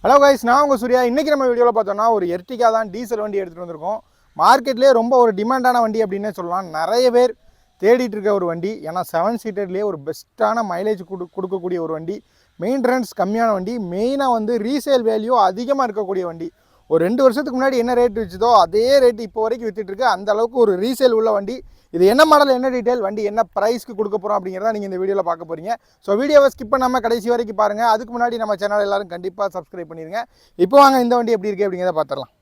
Hello guys, நான் உங்கள் சூர்யா. இன்றைக்கி நம்ம வீடியோவில் பார்த்தோம்னா ஒரு எர்டிகா தான் டீசல் வண்டி எடுத்துகிட்டு வந்திருக்கோம். மார்க்கெட்லேயே ரொம்ப ஒரு டிமாண்டான வண்டி அப்படின்னே சொல்லலாம். நிறைய பேர் தேடிட்டு இருக்க ஒரு வண்டி. ஏன்னா 7 சீட்டர்லேயே ஒரு பெஸ்ட்டான மைலேஜ் கொடுக்கக்கூடிய ஒரு வண்டி, மெயின்டெனன்ஸ் கம்மியான வண்டி, மெயினாக வந்து ரீசேல் வேல்யூ அதிகமாக இருக்கக்கூடிய வண்டி. ஒரு 2 வருஷத்துக்கு முன்னாடி என்ன ரேட் வச்சுதோ அதே ரேட் இப்போ வரைக்கும் விற்றுட்டுருக்கு. அந்த அளவுக்கு ஒரு ரீசேல் உள்ள வண்டி. இது என்ன மாடல், என்ன டீட்டெயில், வண்டி என்ன ப்ரைஸ்க்கு கொடுக்க போகிறோம் அப்படிங்கிறத நீங்கள் இந்த வீடியோவில் பார்க்க போகிறீங்க. ஸோ வீடியோவை ஸ்கிப் பண்ணாமல் கடைசி வரைக்கும் பாருங்கள். அதுக்கு முன்னாடி நம்ம சேனல் எல்லாரும் கண்டிப்பாக சப்ஸ்கிரைப் பண்ணிடுங்க. இப்போ வாங்க இந்த வண்டி எப்படி இருக்குது அப்படிங்கிறத பார்த்துடலாம்.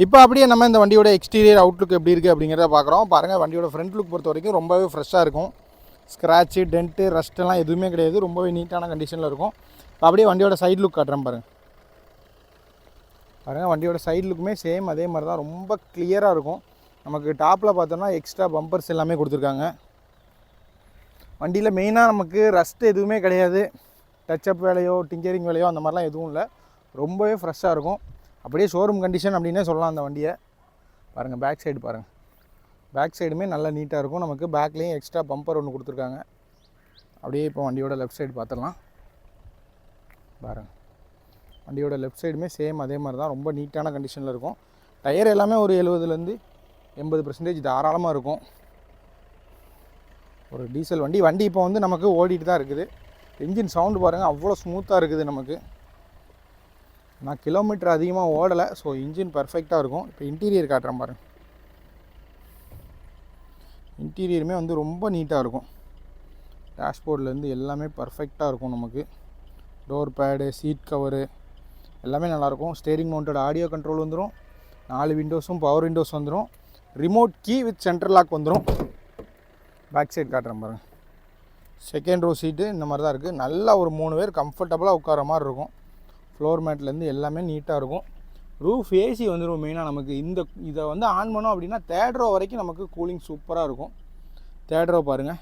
இப்போ அப்படியே நம்ம இந்த வண்டியோட எக்ஸ்டீரியர் அவுட்லுக் எப்படி இருக்குது அப்படிங்கிறத பார்க்குறோம். பாருங்கள், வண்டியோட ஃப்ரண்ட் லுக் பொறுத்த வரைக்கும் ரொம்பவே ஃப்ரெஷ்ஷாக இருக்கும். ஸ்க்ராட்சு, டென்ட்டு, ரஸ்ட்டெல்லாம் எதுவுமே கிடையாது. ரொம்பவே நீட்டான கண்டிஷனில் இருக்கும். இப்போ அப்படியே வண்டியோட சைட் லுக் காட்டுறேன் பாருங்கள். வண்டியோட சைட் லுக்குமே சேம் அதே மாதிரி தான், ரொம்ப கிளியராக இருக்கும். நமக்கு டாப்பில் பார்த்தோம்னா எக்ஸ்ட்ரா பம்பர்ஸ் எல்லாமே கொடுத்துருக்காங்க. வண்டியில் மெயினாக நமக்கு ரஸ்ட் எதுவுமே கிடையாது. டச்சப் வேலையோ டிங்கரிங் வேலையோ அந்த மாதிரிலாம் எதுவும் இல்லை. ரொம்பவே ஃப்ரெஷ்ஷாக இருக்கும். அப்படியே ஷோரூம் கண்டிஷன் அப்படின்னே சொல்லலாம் அந்த வண்டியை. பாருங்கள், பேக் சைடு பாருங்கள். பேக் சைடுமே நல்லா நீட்டாக இருக்கும். நமக்கு பேக்லேயும் எக்ஸ்ட்ரா பம்பர் ஒன்று கொடுத்துருக்காங்க. அப்படியே இப்போ வண்டியோட லெஃப்ட் சைடு பார்த்துடலாம். பாருங்கள், வண்டியோட லெஃப்ட் சைடுமே சேம் அதே மாதிரி தான், ரொம்ப நீட்டான கண்டிஷனில் இருக்கும். டயர் எல்லாமே ஒரு 70% 80% தாராளமாக இருக்கும். ஒரு டீசல் வண்டி. வண்டி இப்போ வந்து நமக்கு ஓடிட்டு தான் இருக்குது. இன்ஜின் சவுண்டு பாருங்கள், அவ்வளோ ஸ்மூத்தாக இருக்குது நமக்கு. நான் கிலோமீட்டர் அதிகமாக ஓடலை, ஸோ இன்ஜின் பர்ஃபெக்டாக இருக்கும். இப்போ இன்டீரியர் காட்டுறேன் பாருங்கள். இன்டீரியருமே வந்து ரொம்ப நீட்டாக இருக்கும். டேஷ்போர்ட்லேருந்து எல்லாமே பர்ஃபெக்டாக இருக்கும் நமக்கு. டோர் பேடு, சீட் கவரு எல்லாமே நல்லாயிருக்கும். ஸ்டேரிங் மவுண்டட் ஆடியோ கண்ட்ரோல் வந்துடும். 4 விண்டோஸும் பவர் விண்டோஸ் வந்துடும். Remote key with central lock வந்துடும். பேக் சைடு காட்டுறேன் பாருங்கள். செகண்ட் ரோ சீட்டு இந்த மாதிரி தான் இருக்குது. நல்லா ஒரு 3 பேர் கம்ஃபர்டபுளாக உட்கார மாதிரி இருக்கும். ஃப்ளோர் மேட்லேருந்து எல்லாமே நீட்டாக இருக்கும். ரூஃப் ஏசி வந்துடும். மெயினாக நமக்கு இதை வந்து ஆன் பண்ணோம் அப்படின்னா 3rd ரோ வரைக்கும் நமக்கு கூலிங் சூப்பராக இருக்கும். 3rd ரோ பாருங்கள்.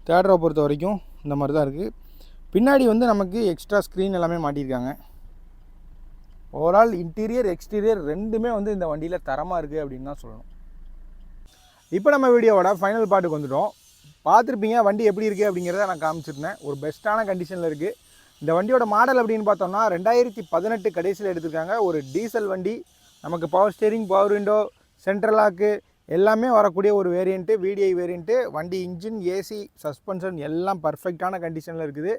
3rd ரோ பொறுத்த வரைக்கும் இந்த மாதிரி தான் இருக்குது. பின்னாடி வந்து நமக்கு எக்ஸ்ட்ரா ஸ்க்ரீன் எல்லாமே மாட்டியிருக்காங்க. ஓவரால் இன்டீரியர் எக்ஸ்டீரியர் ரெண்டுமே வந்து இந்த வண்டியில் தரமாக இருக்குது அப்படின்னு தான் சொல்லணும். இப்போ நம்ம வீடியோவோட ஃபைனல் பார்ட்டுக்கு வந்துட்டோம். பார்த்துருப்பீங்க வண்டி எப்படி இருக்குது அப்படிங்கிறத நான் காமிச்சிருந்தேன். ஒரு பெஸ்ட்டான கண்டிஷனில் இருக்குது. இந்த வண்டியோட மாடல் அப்படின்னு பார்த்தோம்னா 2018 கடைசியில் எடுத்திருக்காங்க. ஒரு டீசல் வண்டி. நமக்கு power steering, power window, central lock எல்லாமே வரக்கூடிய ஒரு வேரியண்ட்டு, VDI வேரியண்ட்டு. வண்டி இன்ஜின், ஏசி, சஸ்பென்ஷன் எல்லாம் பர்ஃபெக்டான கண்டிஷனில் இருக்குது.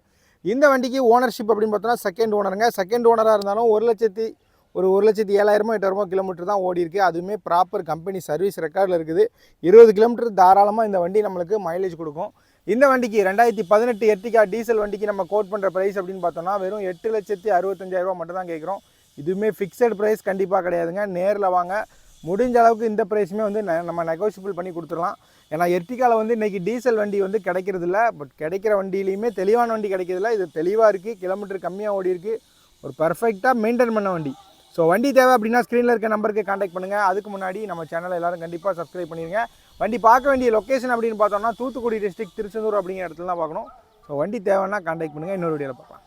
இந்த வண்டிக்கு ஓனர்ஷிப் அப்படின்னு பார்த்தோன்னா செகண்ட் ஓனருங்க. செகண்ட் ஓனராக இருந்தாலும் 1,07,000 8,000 கிலோமீட்டர் தான் ஓடி இருக்குது. அதுவுமே ப்ராப்பர் கம்பெனி சர்வீஸ் ரெக்கார்டில் இருக்குது. 20 கிலோமீட்டர் தாராளமாக இந்த வண்டி நம்மளுக்கு மைலேஜ் கொடுக்கும். இந்த வண்டிக்கு 2018 எர்டிகா டீசல் வண்டிக்கு நம்ம கோட் பண்ணுற ப்ரைஸ் அப்படின்னு பார்த்தோம்னா வெறும் 8,65,000 மட்டும் தான் கேட்குறோம். இதுவுமே ஃபிக்ஸட் ப்ரைஸ் கண்டிப்பாக கிடையாதுங்க. நேரில் வாங்க, முடிஞ்ச அளவுக்கு இந்த ப்ரைஸுமே வந்து நம்ம நெகோஷியபிள் பண்ணி கொடுத்துடலாம். ஏன்னா எர்டிகாவில் வந்து இன்றைக்கி டீசல் வண்டி வந்து கிடைக்கிறதில்ல. பட் கிடைக்கிற வண்டியிலையுமே தெளிவான வண்டி கிடைக்கிறதில்ல. இது தெளிவாக இருக்குது, கிலோமீட்டர் கம்மியாக ஓடி இருக்குது, ஒரு பர்ஃபெக்டாக மெயின்டைன் பண்ண வண்டி. ஸோ வண்டி தேவை அப்படின்னா ஸ்க்ரீனில் இருக்க நம்பருக்கு கான்டாக்ட் பண்ணுங்கள். அதுக்கு முன்னாடி நம்ம சேனலை எல்லோரும் கண்டிப்பாக சப்ஸ்கிரைப் பண்ணிடுங்க. வண்டி பார்க்க வேண்டிய லொக்கேஷன் அப்படின்னு பார்த்தோம்னா தூத்துக்குடி டிஸ்ட்ரிக்ட் திருச்செந்தூர் அப்படிங்கிற இடத்துல தான் பார்க்கணும். ஸோ வண்டி தேவைன்னா கான்டாக்ட் பண்ணுங்கள். இன்னொரு வீடியோவில் பார்க்கலாம்.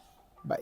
பை.